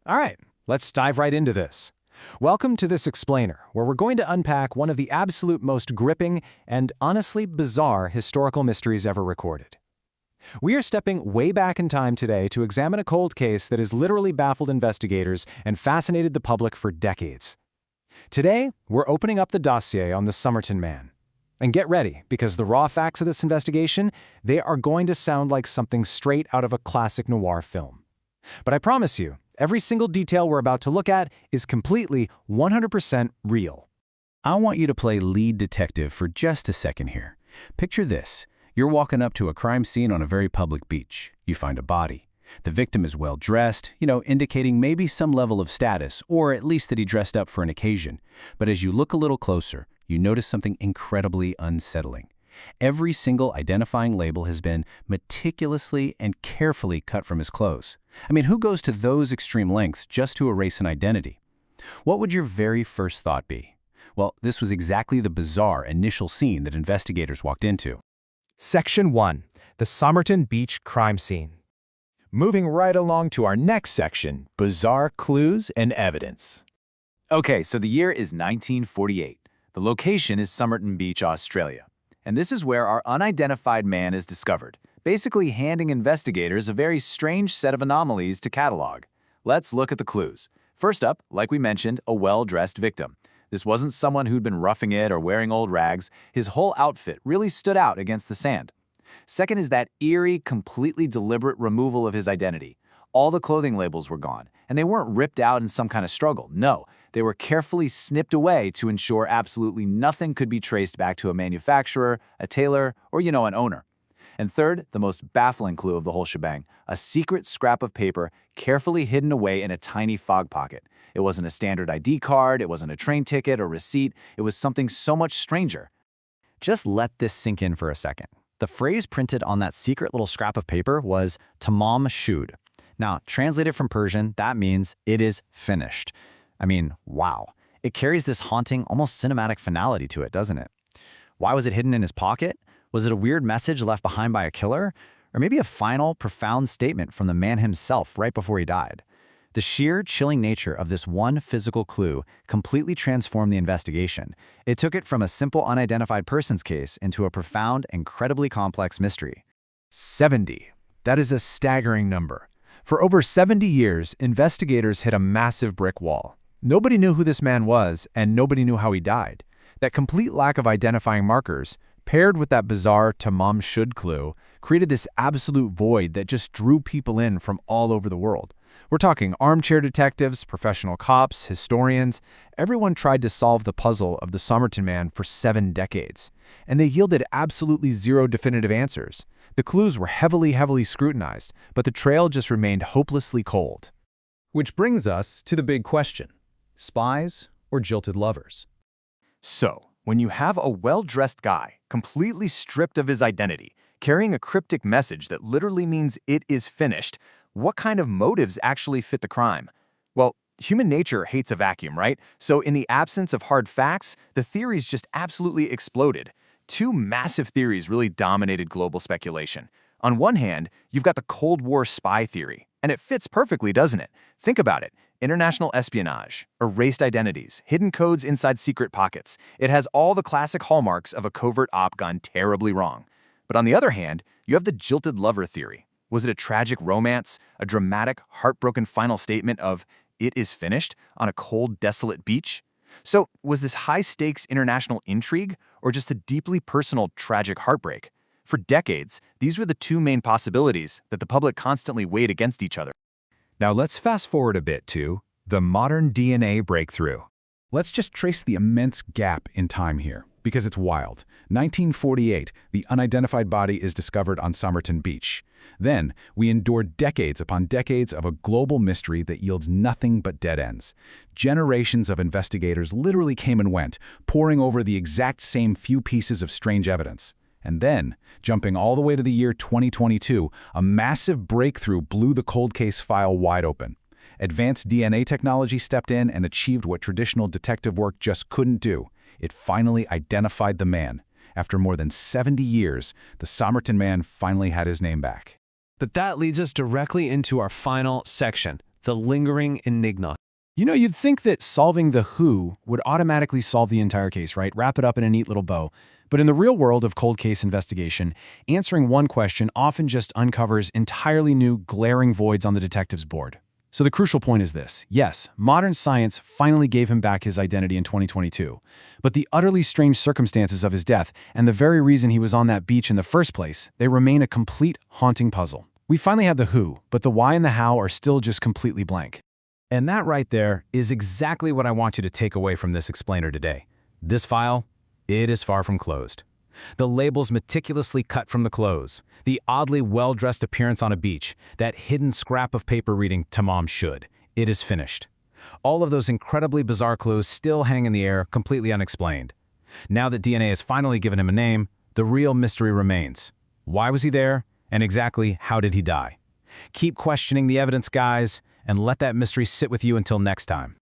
All right, let's dive right into this. Welcome to this explainer, where we're going to unpack one of the absolute most gripping and honestly bizarre historical mysteries ever recorded. We are stepping way back in time today to examine a cold case that has literally baffled investigators and fascinated the public for decades. Today, we're opening up the dossier on the Somerton Man. And get ready, because the raw facts of this investigation, they are going to sound like something straight out of a classic noir film. But I promise you, every single detail we're about to look at is completely 100% real. I want you to play lead detective for just a second here. Picture this. You're walking up to a crime scene on a very public beach. You find a body. The victim is well dressed, indicating maybe some level of status, or at least that he dressed up for an occasion. But as you look a little closer, you notice something incredibly unsettling. Every single identifying label has been meticulously and carefully cut from his clothes. Who goes to those extreme lengths just to erase an identity? What would your very first thought be? Well, this was exactly the bizarre initial scene that investigators walked into. Section 1. The Somerton Beach Crime Scene. Moving right along to our next section, bizarre clues and evidence. Okay, so the year is 1948. The location is Somerton Beach, Australia. And this is where our unidentified man is discovered, basically handing investigators a very strange set of anomalies to catalog. Let's look at the clues. First up, like we mentioned, a well-dressed victim. This wasn't someone who'd been roughing it or wearing old rags. His whole outfit really stood out against the sand. Second is that eerie, completely deliberate removal of his identity. All the clothing labels were gone, and they weren't ripped out in some kind of struggle. No, they were carefully snipped away to ensure absolutely nothing could be traced back to a manufacturer, a tailor, or, an owner. And third, the most baffling clue of the whole shebang, a secret scrap of paper carefully hidden away in a tiny fog pocket. It wasn't a standard ID card, it wasn't a train ticket or receipt, it was something so much stranger. Just let this sink in for a second. The phrase printed on that secret little scrap of paper was Tamam Shud. Now, translated from Persian, that means it is finished. Wow. It carries this haunting, almost cinematic finality to it, doesn't it? Why was it hidden in his pocket? Was it a weird message left behind by a killer? Or maybe a final, profound statement from the man himself right before he died? The sheer, chilling nature of this one physical clue completely transformed the investigation. It took it from a simple unidentified persons case into a profound, incredibly complex mystery. 70. That is a staggering number. For over 70 years, investigators hit a massive brick wall. Nobody knew who this man was, and nobody knew how he died. That complete lack of identifying markers, paired with that bizarre Tamam Shud clue, created this absolute void that just drew people in from all over the world. We're talking armchair detectives, professional cops, historians. Everyone tried to solve the puzzle of the Somerton Man for 7 decades, and they yielded absolutely zero definitive answers. The clues were heavily scrutinized, but the trail just remained hopelessly cold. Which brings us to the big question: spies or jilted lovers? So, when you have a well-dressed guy, completely stripped of his identity, carrying a cryptic message that literally means it is finished, what kind of motives actually fit the crime? Well, human nature hates a vacuum, right? So in the absence of hard facts, the theories just absolutely exploded. 2 massive theories really dominated global speculation. On one hand, you've got the Cold War spy theory, and it fits perfectly, doesn't it? Think about it. International espionage, erased identities, hidden codes inside secret pockets. It has all the classic hallmarks of a covert op gone terribly wrong. But on the other hand, you have the jilted lover theory. Was it a tragic romance, a dramatic, heartbroken final statement of "it is finished" on a cold, desolate beach? So, was this high-stakes international intrigue, or just a deeply personal, tragic heartbreak? For decades, these were the 2 main possibilities that the public constantly weighed against each other. Now let's fast forward a bit to the modern DNA breakthrough. Let's just trace the immense gap in time here, because it's wild. 1948, the unidentified body is discovered on Somerton Beach. Then, we endure decades upon decades of a global mystery that yields nothing but dead ends. Generations of investigators literally came and went, poring over the exact same few pieces of strange evidence. And then, jumping all the way to the year 2022, a massive breakthrough blew the cold case file wide open. Advanced DNA technology stepped in and achieved what traditional detective work just couldn't do. It finally identified the man. After more than 70 years, the Somerton Man finally had his name back. But that leads us directly into our final section, the lingering enigma. You know, you'd think that solving the who would automatically solve the entire case, right? Wrap it up in a neat little bow. But in the real world of cold case investigation, answering one question often just uncovers entirely new, glaring voids on the detective's board. So the crucial point is this. Yes, modern science finally gave him back his identity in 2022. But the utterly strange circumstances of his death and the very reason he was on that beach in the first place, they remain a complete, haunting puzzle. We finally have the who, but the why and the how are still just completely blank. And that right there is exactly what I want you to take away from this explainer today. This file, it is far from closed. The labels meticulously cut from the close, the oddly well-dressed appearance on a beach, that hidden scrap of paper reading Tamam Shud. It is finished. All of those incredibly bizarre clues still hang in the air, completely unexplained. Now that DNA has finally given him a name, the real mystery remains. Why was he there? And exactly how did he die? Keep questioning the evidence, guys, and let that mystery sit with you until next time.